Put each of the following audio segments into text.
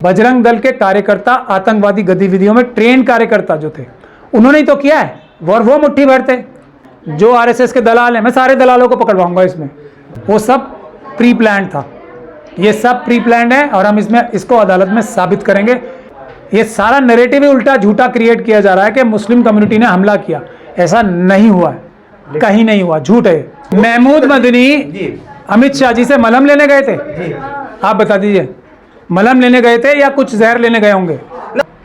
बजरंग दल के कार्यकर्ता आतंकवादी गतिविधियों में ट्रेन कार्यकर्ता जो थे उन्होंने ही तो किया है, और वो मुट्ठी भर थे जो आरएसएस के दलाल हैं। मैं सारे दलालों को पकड़वाऊंगा इसमें, वो सब प्री प्लान था, ये सब प्री प्लान है और हम इसको अदालत में साबित करेंगे। ये सारा नैरेटिव ही उल्टा झूठा क्रिएट किया जा रहा है कि मुस्लिम कम्युनिटी ने हमला किया, ऐसा नहीं हुआ है, कहीं नहीं हुआ, झूठ है। महमूद मदनी अमित शाह जी से मलहम लेने गए थे, आप बता दीजिए, मलहम लेने गए थे या कुछ जहर लेने गए होंगे?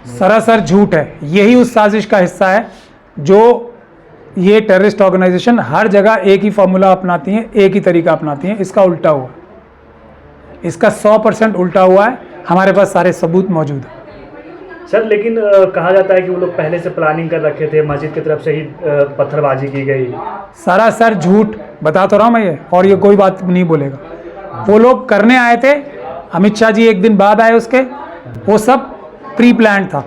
सरासर झूठ है। यही उस साजिश का हिस्सा है जो ये टेररिस्ट ऑर्गेनाइजेशन हर जगह एक ही फॉर्मूला अपनाती हैं, एक ही तरीका अपनाती हैं। इसका उल्टा हुआ, इसका 100% उल्टा हुआ है। हमारे पास सारे सबूत मौजूद हैं सर। लेकिन कहा जाता है कि वो लोग पहले से प्लानिंग कर रखे थे, मस्जिद की तरफ से ही पत्थरबाजी की गई। सरासर झूठ बता तो रहा हूँ मैं ये, और ये कोई बात नहीं बोलेगा। वो लोग करने आए थे, अमित शाह जी एक दिन बाद आए उसके, वो सब प्री प्लान था,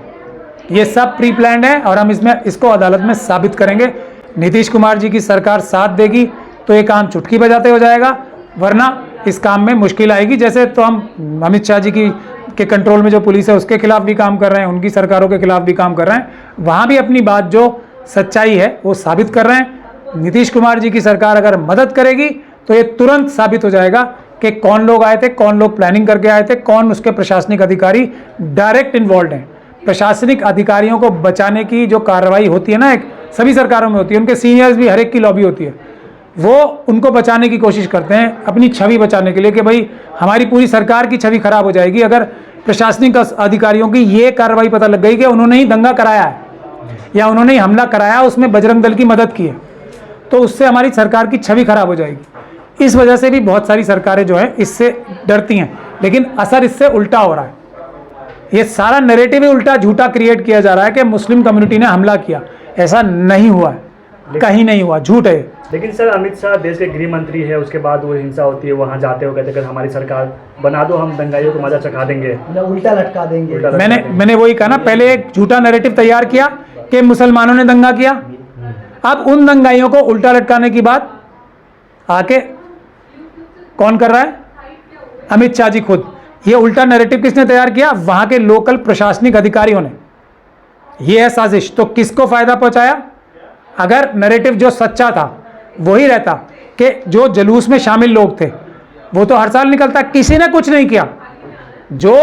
ये सब प्री प्लान है और हम इसको अदालत में साबित करेंगे। नीतीश कुमार जी की सरकार साथ देगी तो ये काम चुटकी बजाते हो जाएगा, वरना इस काम में मुश्किल आएगी। जैसे तो हम अमित शाह जी के कंट्रोल में जो पुलिस है उसके खिलाफ भी काम कर रहे हैं, उनकी सरकारों के खिलाफ भी काम कर रहे हैं, वहाँ भी अपनी बात जो सच्चाई है वो साबित कर रहे हैं। नीतीश कुमार जी की सरकार अगर मदद करेगी तो ये तुरंत साबित हो जाएगा कि कौन लोग आए थे, कौन लोग प्लानिंग करके आए थे, कौन उसके प्रशासनिक अधिकारी डायरेक्ट इन्वॉल्व हैं। प्रशासनिक अधिकारियों को बचाने की जो कार्रवाई होती है ना, एक सभी सरकारों में होती है, उनके सीनियर्स भी हर एक की लॉबी होती है, वो उनको बचाने की कोशिश करते हैं अपनी छवि बचाने के लिए कि भाई हमारी पूरी सरकार की छवि खराब हो जाएगी अगर प्रशासनिक अधिकारियों की ये कार्रवाई पता लग गई कि उन्होंने ही दंगा कराया है या उन्होंने ही हमला कराया, उसमें बजरंग दल की मदद की है, तो उससे हमारी सरकार की छवि खराब हो जाएगी। इस वजह से भी बहुत सारी सरकारें जो है इससे डरती हैं, लेकिन असर इससे उल्टा हो रहा है। ये सारा नैरेटिव ही उल्टा झूठा क्रिएट किया जा रहा है कि मुस्लिम कम्युनिटी ने हमला किया, ऐसा नहीं हुआ है, कहीं नहीं हुआ, झूठ है। लेकिन सर अमित शाह देश के गृह मंत्री है, उसके बाद वो हिंसा होती है, वहाँ जाते हो कहते हैं हमारी सरकार बना दो, हम दंगाइयों को मजा चखा देंगे, उल्टा लटका देंगे। मैंने वही कहा ना, पहले एक झूठा नैरेटिव तैयार किया कि मुसलमानों ने दंगा किया, अब उन दंगाइयों को उल्टा लटकाने की बात आके कौन कर रहा है? अमित शाह जी खुद। ये उल्टा नैरेटिव किसने तैयार किया? वहां के लोकल प्रशासनिक अधिकारियों ने। ये है साजिश। तो किसको फायदा पहुंचाया? अगर नैरेटिव जो सच्चा था वही रहता कि जो जुलूस में शामिल लोग थे वो तो हर साल निकलता, किसी ने कुछ नहीं किया। जो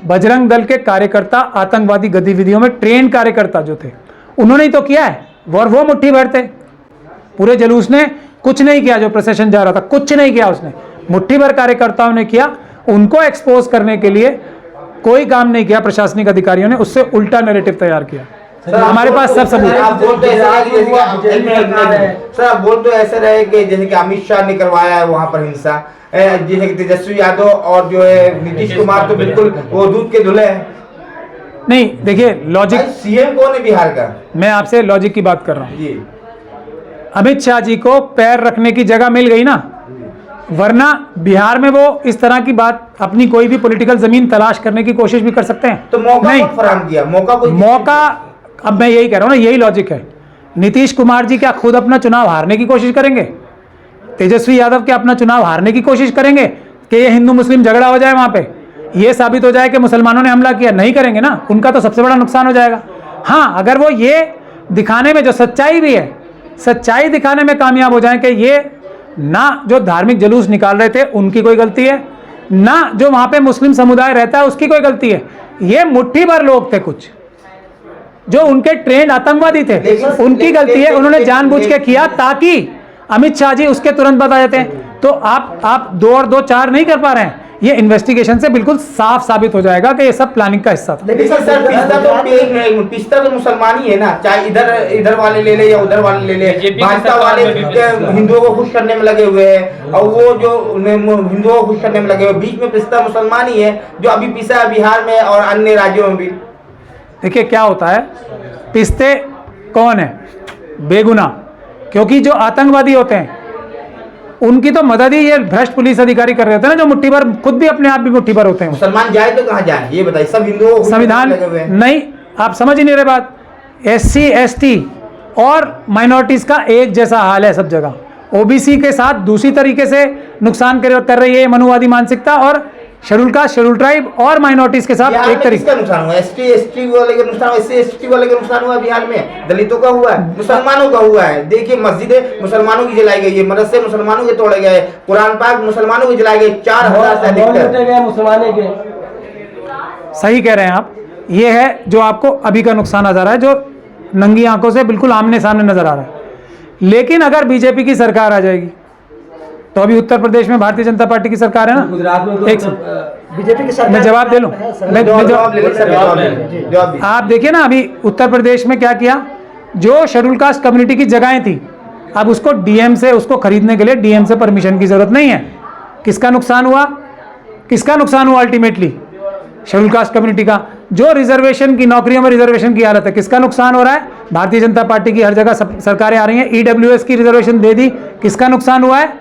बजरंग दल के कार्यकर्ता आतंकवादी गतिविधियों में ट्रेन कार्यकर्ता जो थे उन्होंने ही तो किया है, और वो मुट्ठी भर थे। पूरे जुलूस ने कुछ नहीं किया, जो प्रोसेशन जा रहा था कुछ नहीं किया उसने, मुट्ठी भर कार्यकर्ताओं ने किया। उनको एक्सपोज करने के लिए कोई काम नहीं किया प्रशासनिक अधिकारियों ने, उससे उल्टा नैरेटिव तैयार किया। हमारे पास सब सबूत है। आप बोल तो ऐसा रहे कि जैसे कि अमित शाह ने करवाया है वहाँ पर हिंसा, जैसे कि तेजस्वी यादव और जो है नीतीश कुमार तो बिल्कुल वो दूध के धुले हैं। नहीं देखिए, लॉजिक, सीएम कौन है बिहार का? मैं आपसे लॉजिक की बात कर रहा हूँ जी। अमित शाह जी को पैर रखने की जगह मिल गई ना, वरना बिहार में वो इस तरह की बात अपनी कोई भी पॉलिटिकल जमीन तलाश करने की कोशिश भी कर सकते हैं। तो मौका नहीं फराहम किया, मौका अब मैं यही कह रहा हूँ ना, यही लॉजिक है। नीतीश कुमार जी क्या खुद अपना चुनाव हारने की कोशिश करेंगे? तेजस्वी यादव क्या अपना चुनाव हारने की कोशिश करेंगे कि ये हिंदू मुस्लिम झगड़ा हो जाए, वहां पे ये साबित हो जाए कि मुसलमानों ने हमला किया? नहीं करेंगे ना, उनका तो सबसे बड़ा नुकसान हो जाएगा। हाँ, अगर वो ये दिखाने में, जो सच्चाई भी है, सच्चाई दिखाने में कामयाब हो जाए कि ये ना जो धार्मिक जुलूस निकाल रहे थे उनकी कोई गलती है, ना जो वहां पे मुस्लिम समुदाय रहता है उसकी कोई गलती है, ये मुट्ठी भर लोग थे कुछ जो उनके ट्रेंड आतंकवादी थे, उनकी गलती है। उन्होंने जानबूझ के किया ताकि अमित शाह जी उसके तुरंत बता जाते हैं। तो आप 2 और 2 4 नहीं कर पा रहे हैं, ये इन्वेस्टिगेशन से बिल्कुल साफ साबित हो जाएगा कि ये सब प्लानिंग का हिस्सा था। लेकिन सर पिस्ता तो मुसलमान ही है ना, चाहे इधर वाले ले ले या उधर वाले ले ले, भाजपा वाले हिंदुओं को खुश करने में लगे हुए हैं और वो जो हिंदुओं को खुश करने में लगे हुए, बीच में पिस्ता मुसलमान ही है जो अभी पिसा है बिहार में और अन्य राज्यों में भी। देखिए क्या होता है, पिस्ते कौन है? बेगुनाह, क्योंकि जो आतंकवादी होते हैं उनकी तो मदद ही ये भ्रष्ट पुलिस अधिकारी कर रहे होते हैं ना, जो मुट्ठी भर, खुद भी अपने आप भी मुट्ठी भर होते हैं। मुसलमान जाए तो कहाँ जाए ये बताइए? सब हिंदुओं संविधान नहीं, आप समझ ही नहीं रहे बात। SC ST और माइनॉरिटीज का एक जैसा हाल है सब जगह। OBC के साथ दूसरी तरीके से नुकसान कर रही है मनुवादी मानसिकता, और शेड्यूल कास्ट, शेड्यूल ट्राइब और माइनॉरिटीज के साथ बिहार एक में तरीके। किसका नुकसान हुआ? एसटी वाले का नुकसान, SC/ST वाले का नुकसान हुआ बिहार में, दलितों का हुआ है, मुसलमानों का हुआ है। देखिए मस्जिदें मुसलमानों की जलाई गई है, मदरसे मुसलमानों के तोड़े गए, कुरान पाक मुसलमानों के जलाए गए, 4000 से अधिक मुसलमानों के। सही कह रहे हैं आप। ये है जो आपको अभी का नुकसान नजर आ रहा है, जो नंगी आंखों से बिल्कुल आमने सामने नजर आ रहा है। लेकिन अगर बीजेपी की सरकार आ जाएगी तो अभी उत्तर प्रदेश में भारतीय जनता पार्टी की सरकार है ना, गुजरात में एक बीजेपी की मैं जवाब दे लूं, मैं जवाब ले सर, जवाब दीजिए। आप देखिए ना अभी उत्तर प्रदेश में क्या किया, जो शेड्यूल कास्ट कम्युनिटी की जगहें थी अब उसको डीएम से, उसको खरीदने के लिए डीएम से परमिशन की जरूरत नहीं है। किसका नुकसान हुआ? किसका नुकसान हुआ अल्टीमेटली? शेड्यूल कास्ट कम्युनिटी का। जो रिजर्वेशन की नौकरियों में रिजर्वेशन की हालत है, किसका नुकसान हो रहा है? भारतीय जनता पार्टी की हर जगह सरकारें आ रही हैं, ईडब्ल्यूएस की रिजर्वेशन दे दी, किसका नुकसान हुआ है?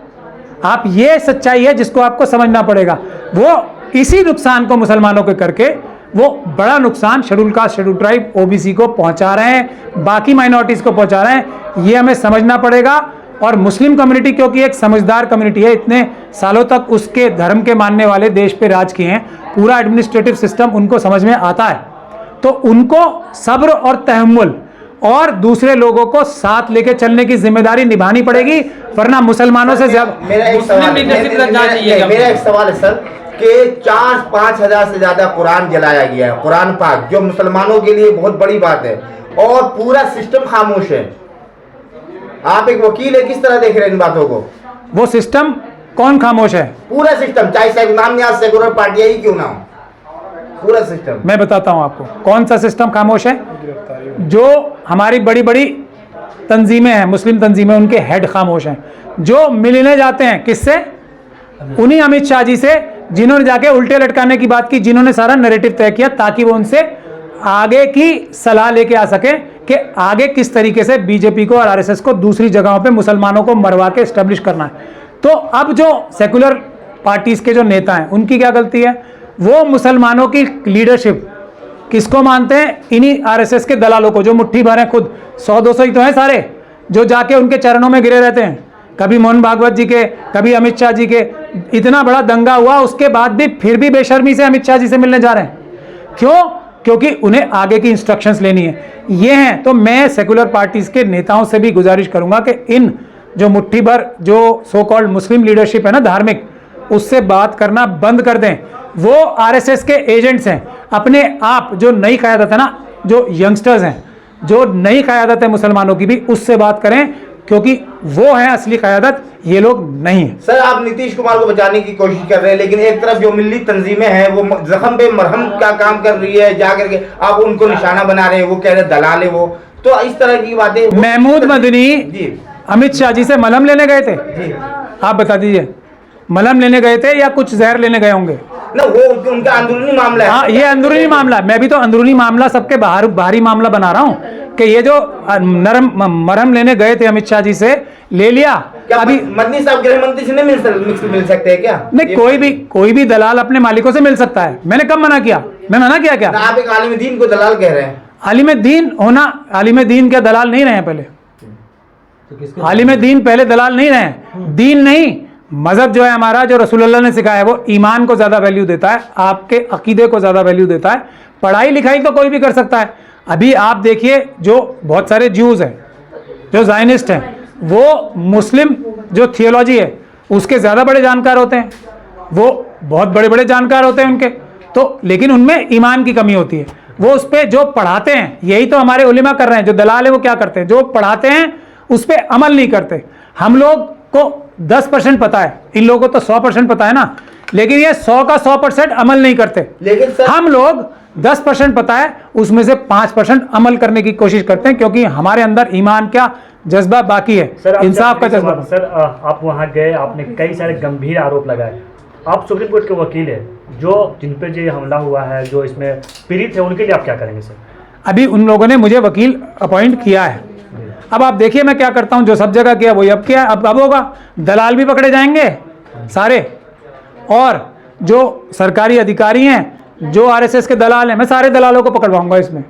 आप ये सच्चाई है जिसको आपको समझना पड़ेगा। वो इसी नुकसान को मुसलमानों के करके वो बड़ा नुकसान schedule caste, schedule tribe, OBC को पहुंचा रहे हैं, बाकी माइनॉरिटीज को पहुंचा रहे हैं। ये हमें समझना पड़ेगा। और मुस्लिम कम्युनिटी क्योंकि एक समझदार कम्युनिटी है, इतने सालों तक उसके धर्म के मानने वाले देश पे राज किए हैं, पूरा एडमिनिस्ट्रेटिव सिस्टम उनको समझ में आता है, तो उनको सब्र और तहम्मुल और दूसरे लोगों को साथ लेके चलने की जिम्मेदारी निभानी पड़ेगी, वरना मुसलमानों से ज्यादा। मेरा एक सवाल है सर कि 4-5 हजार से ज्यादा कुरान जलाया गया है, कुरान पाक, जो मुसलमानों के लिए बहुत बड़ी बात है, और पूरा सिस्टम खामोश है। आप एक वकील है, किस तरह देख रहे हैं इन बातों को? वो सिस्टम कौन खामोश है? पूरा सिस्टम, चाहे नाम या सेकुलर पार्टियां ही क्यों ना हो, पूरा सिस्टम। मैं बताता हूं आपको कौन सा सिस्टम खामोश है। जो हमारी बड़ी बड़ी तंजीमें हैं, मुस्लिम तंजीमें, उनके हेड खामोश हैं। जो मिलने जाते हैं किससे? उन्हीं अमित शाह जी से, जिन्होंने जाके उल्टे लटकाने की बात की, जिन्होंने सारा नैरेटिव तय किया ताकि वो उनसे आगे की सलाह लेके आ सके कि आगे किस तरीके से बीजेपी को और आरएसएस को दूसरी जगहों पे मुसलमानों को मरवा के एस्टेब्लिश करना है। तो अब जो सेकुलर पार्टीज के जो नेता हैं उनकी क्या गलती है? वो मुसलमानों की लीडरशिप किसको मानते हैं? इन्हीं आरएसएस के दलालों को, जो मुट्ठी भर हैं, खुद 100-200 ही तो हैं सारे, जो जाके उनके चरणों में गिरे रहते हैं। कभी मोहन भागवत जी के, कभी अमित शाह जी के। इतना बड़ा दंगा हुआ उसके बाद भी फिर भी बेशर्मी से अमित शाह जी से मिलने जा रहे हैं। क्यों? क्योंकि उन्हें आगे की इंस्ट्रक्शंस लेनी है। ये हैं। तो मैं सेकुलर पार्टीज के नेताओं से भी गुजारिश करूंगा कि इन जो मुट्ठी भर जो सो कॉल्ड मुस्लिम लीडरशिप है ना, धार्मिक, उससे बात करना बंद कर दें। वो आरएसएस के एजेंट्स हैं। अपने आप जो नई क़यादत है ना, जो यंगस्टर्स हैं, जो नई क़यादत है मुसलमानों की भी, उससे बात करें, क्योंकि वो है असली क़यादत, ये लोग नहीं है। सर आप नीतीश कुमार को बचाने की कोशिश कर रहे हैं, लेकिन एक तरफ जो मिली तंजीमें हैं वो जख्म पे मरहम का काम कर रही है, जाकर के आप उनको निशाना बना रहे हैं, वो कह रहे दलाल है वो, तो इस तरह की बातें। महमूद मदनी जी अमित शाह जी से मलहम लेने गए थे, जी आप बता दीजिए, मलहम लेने गए थे या कुछ जहर लेने गए होंगे? ना, वो उनका अंदरूनी मामला है। हाँ, ये अंदरूनी मामला है। मैं भी तो अंदरूनी मामला सबके बाहरी मामला बना रहा हूँ कि ये जो मरहम लेने गए थे अमित शाह जी से, ले लिया। क्या अभी मदनी साहब गृह मंत्री से नहीं मिल सकते हैं क्या? नहीं, कोई भी दलाल अपने मालिकों से मिल सकता है। मैंने कब मना किया? मैं मना किया क्या? आप एक आलिम दीन को दलाल कह रहे हैं। आलिम दीन होना, आलिम दीन क्या दलाल नहीं रहे हैं पहले? आलिम दीन पहले दलाल नहीं रहे। दीन नहीं, मजहब जो है हमारा, जो रसूलुल्लाह ने सिखाया है, वो ईमान को ज़्यादा वैल्यू देता है, आपके अकीदे को ज़्यादा वैल्यू देता है। पढ़ाई लिखाई तो कोई भी कर सकता है। अभी आप देखिए, जो बहुत सारे ज्यूज़ हैं, जो ज़ायनिस्ट हैं, वो मुस्लिम जो थियोलॉजी है उसके ज़्यादा बड़े जानकार होते हैं, वो बहुत बड़े बड़े जानकार होते हैं उनके, तो लेकिन उनमें ईमान की कमी होती है। वो उस पर जो पढ़ाते हैं, यही तो हमारे उलेमा कर रहे हैं। जो दलाल है वो क्या करते हैं? जो पढ़ाते हैं उस पर अमल नहीं करते। हम लोग को 10% पता है, इन लोगों को तो 100% पता है ना, लेकिन ये 100 का 100% अमल नहीं करते। लेकिन सर, हम लोग 10% पता है, उसमें से 5% अमल करने की कोशिश करते हैं, क्योंकि हमारे अंदर ईमान क्या जज्बा बाकी है, इंसाफ का जज्बा। सर आप वहाँ गए, आपने कई सारे गंभीर आरोप लगाए। आप सुप्रीम कोर्ट के वकील है, जो जिन पे जो हमला हुआ है, जो इसमें पीड़ित है, उनके लिए आप क्या करेंगे सर? अभी उन लोगों ने मुझे वकील अपॉइंट किया है। अब आप देखिए मैं क्या करता हूं। जो सब जगह किया वही अब किया। अब होगा, दलाल भी पकड़े जाएंगे सारे, और जो सरकारी अधिकारी हैं, जो आरएसएस के दलाल हैं, मैं सारे दलालों को पकड़वाऊंगा इसमें।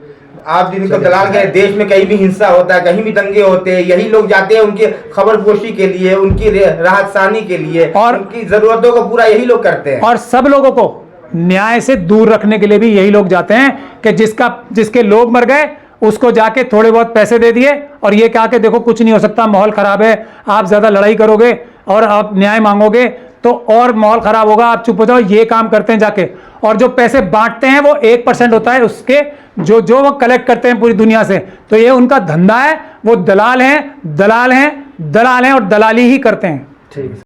आप जिनको दलाल कह, देश में कहीं भी हिंसा होता है, कहीं भी दंगे होते हैं, यही लोग जाते हैं उनकी खबरपोशी के लिए, उनकी राहत सानी के लिए, और उनकी जरूरतों को पूरा यही लोग करते हैं। और सब लोगों को न्याय से दूर रखने के लिए भी यही लोग जाते हैं कि जिसके लोग मर गए उसको जाके थोड़े बहुत पैसे दे दिए और ये कहा कि देखो कुछ नहीं हो सकता, माहौल खराब है, आप ज़्यादा लड़ाई करोगे और आप न्याय मांगोगे तो और माहौल खराब होगा, आप चुप हो जाओ, ये काम करते हैं जाके। और जो पैसे बांटते हैं वो 1% होता है उसके, जो वो कलेक्ट करते हैं पूरी दुनिया से। तो ये उनका धंधा है, वो दलाल हैं, दलाल हैं, दलाल हैं और दलाली ही करते हैं। ठीक है।